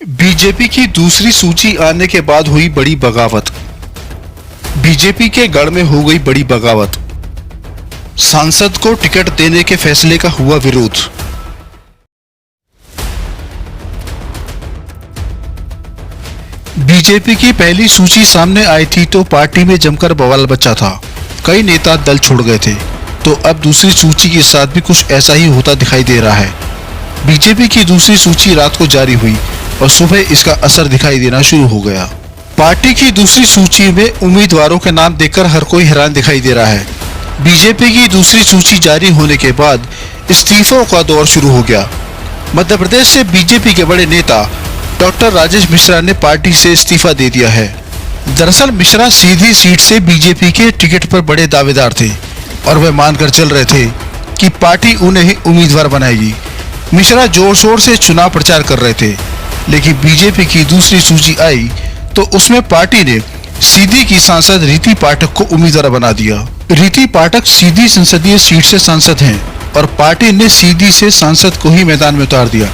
BJP की दूसरी सूची आने के बाद हुई बड़ी बगावत। बीजेपी के गढ़ में हो गई बड़ी बगावत। सांसद को टिकट देने के फैसले का हुआ विरोध। बीजेपी की पहली सूची सामने आई थी तो पार्टी में जमकर बवाल मचा था। कई नेता दल छोड़ गए थे, तो अब दूसरी सूची के साथ भी कुछ ऐसा ही होता दिखाई दे रहा है। बीजेपी की दूसरी सूची रात को जारी हुई और सुबह इसका असर दिखाई देना शुरू हो गया। पार्टी की दूसरी सूची में उम्मीदवारों के नाम देखकर हर कोई हैरान दिखाई दे रहा है। बीजेपी की दूसरी सूची जारी होने के बाद इस्तीफों का दौर शुरू हो गया। मध्य प्रदेश से बीजेपी के बड़े नेता डॉक्टर राजेश मिश्रा ने पार्टी से इस्तीफा दे दिया है। दरअसल मिश्रा सीधी सीट से बीजेपी के टिकट पर बड़े दावेदार थे और वे मानकर चल रहे थे कि पार्टी उन्हें ही उम्मीदवार बनाएगी। मिश्रा जोर शोर से चुनाव प्रचार कर रहे थे, लेकिन बीजेपी की दूसरी सूची आई तो उसमें पार्टी ने सीधी की सांसद रीति पाठक को उम्मीदवार बना दिया। रीति पाठक सीधी संसदीय सीट से सांसद हैं और पार्टी ने सीधी से सांसद को ही मैदान में उतार दिया।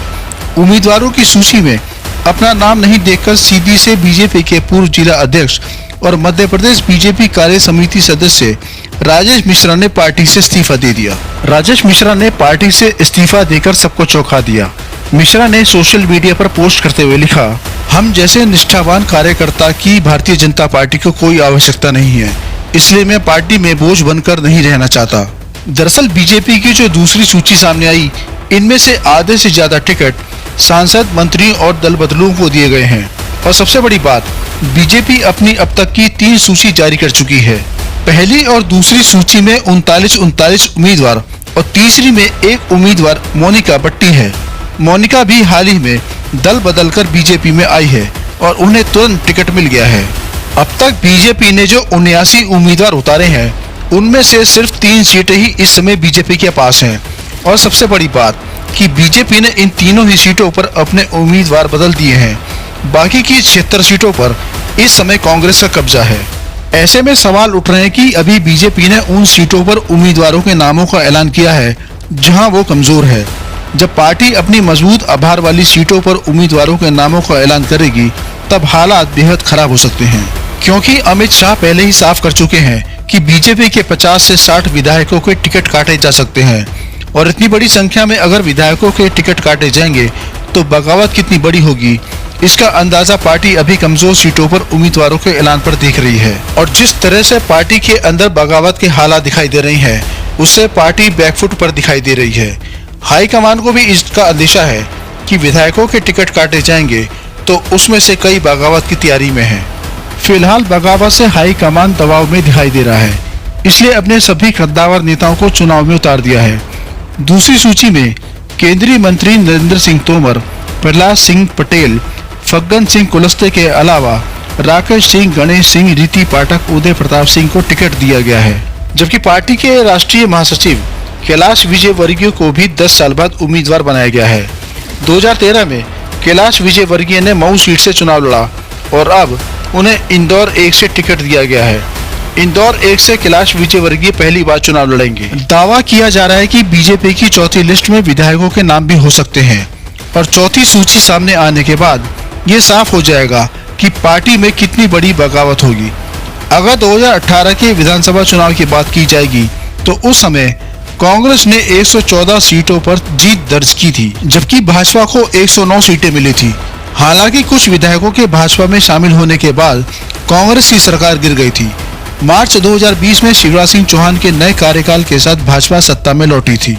उम्मीदवारों की सूची में अपना नाम नहीं देखकर सीधी से बीजेपी के पूर्व जिला अध्यक्ष और मध्य प्रदेश बीजेपी कार्य समिति सदस्य राजेश मिश्रा ने पार्टी से इस्तीफा दे दिया। राजेश मिश्रा ने पार्टी से इस्तीफा देकर सबको चौंका दिया। मिश्रा ने सोशल मीडिया पर पोस्ट करते हुए लिखा, हम जैसे निष्ठावान कार्यकर्ता की भारतीय जनता पार्टी को कोई आवश्यकता नहीं है, इसलिए मैं पार्टी में बोझ बनकर नहीं रहना चाहता। दरअसल बीजेपी की जो दूसरी सूची सामने आई, इनमें से आधे से ज्यादा टिकट सांसद, मंत्री और दल बदलुओं को दिए गए हैं। और सबसे बड़ी बात, बीजेपी अपनी अब तक की 3 सूची जारी कर चुकी है। पहली और दूसरी सूची में 39 उम्मीदवार और तीसरी में एक उम्मीदवार मोनिका बट्टी है। मोनिका भी हाल ही में दल बदलकर बीजेपी में आई है और उन्हें तुरंत टिकट मिल गया है। अब तक बीजेपी ने जो 79 उम्मीदवार उतारे हैं, उनमें से सिर्फ 3 सीटें ही इस समय बीजेपी के पास हैं। और सबसे बड़ी बात कि बीजेपी ने इन तीनों ही सीटों पर अपने उम्मीदवार बदल दिए हैं। बाकी की 76 सीटों पर इस समय कांग्रेस का कब्जा है। ऐसे में सवाल उठ रहे हैं कि अभी बीजेपी ने उन सीटों पर उम्मीदवारों के नामों का ऐलान किया है जहां वो कमजोर है। जब पार्टी अपनी मजबूत आधार वाली सीटों पर उम्मीदवारों के नामों का ऐलान करेगी, तब हालात बेहद खराब हो सकते हैं, क्योंकि अमित शाह पहले ही साफ कर चुके हैं कि बीजेपी के 50 से 60 विधायकों के टिकट काटे जा सकते हैं। और इतनी बड़ी संख्या में अगर विधायकों के टिकट काटे जाएंगे तो बगावत कितनी बड़ी होगी, इसका अंदाजा पार्टी अभी कमजोर सीटों पर उम्मीदवारों के ऐलान पर देख रही है। और जिस तरह से पार्टी के अंदर बगावत के हालात दिखाई दे रही हैं, उससे पार्टी बैकफुट पर दिखाई दे रही है। हाईकमान को भी इसका अंदेशा है कि विधायकों के टिकट काटे जाएंगे तो उसमें से कई बगावत की तैयारी में है। फिलहाल बगावत से हाईकमान दबाव में दिखाई दे रहा है, इसलिए अपने सभी कद्दावर नेताओं को चुनाव में उतार दिया है। दूसरी सूची में केंद्रीय मंत्री नरेंद्र सिंह तोमर, प्रहलाद सिंह पटेल, फग्गन सिंह कुलस्ते के अलावा राकेश सिंह, गणेश सिंह, रीति पाठक, उदय प्रताप सिंह को टिकट दिया गया है। जबकि पार्टी के राष्ट्रीय महासचिव कैलाश विजयवर्गीय को भी 10 साल बाद उम्मीदवार बनाया गया है। 2013 में कैलाश विजयवर्गीय ने मऊ सीट से चुनाव लड़ा और अब उन्हें इंदौर 1 से टिकट दिया गया है। इंदौर 1 से कैलाश विजयवर्गीय पहली बार चुनाव लड़ेंगे। दावा किया जा रहा है कि बीजेपी की चौथी लिस्ट में विधायकों के नाम भी हो सकते हैं और चौथी सूची सामने आने के बाद ये साफ हो जाएगा कि पार्टी में कितनी बड़ी बगावत होगी। अगर 2018 के विधानसभा चुनाव की बात की जाएगी तो उस समय कांग्रेस ने 114 सीटों पर जीत दर्ज की थी, जबकि भाजपा को 109 सीटें मिली थी। हालांकि कुछ विधायकों के भाजपा में शामिल होने के बाद कांग्रेस की सरकार गिर गई थी। मार्च 2020 में शिवराज सिंह चौहान के नए कार्यकाल के साथ भाजपा सत्ता में लौटी थी।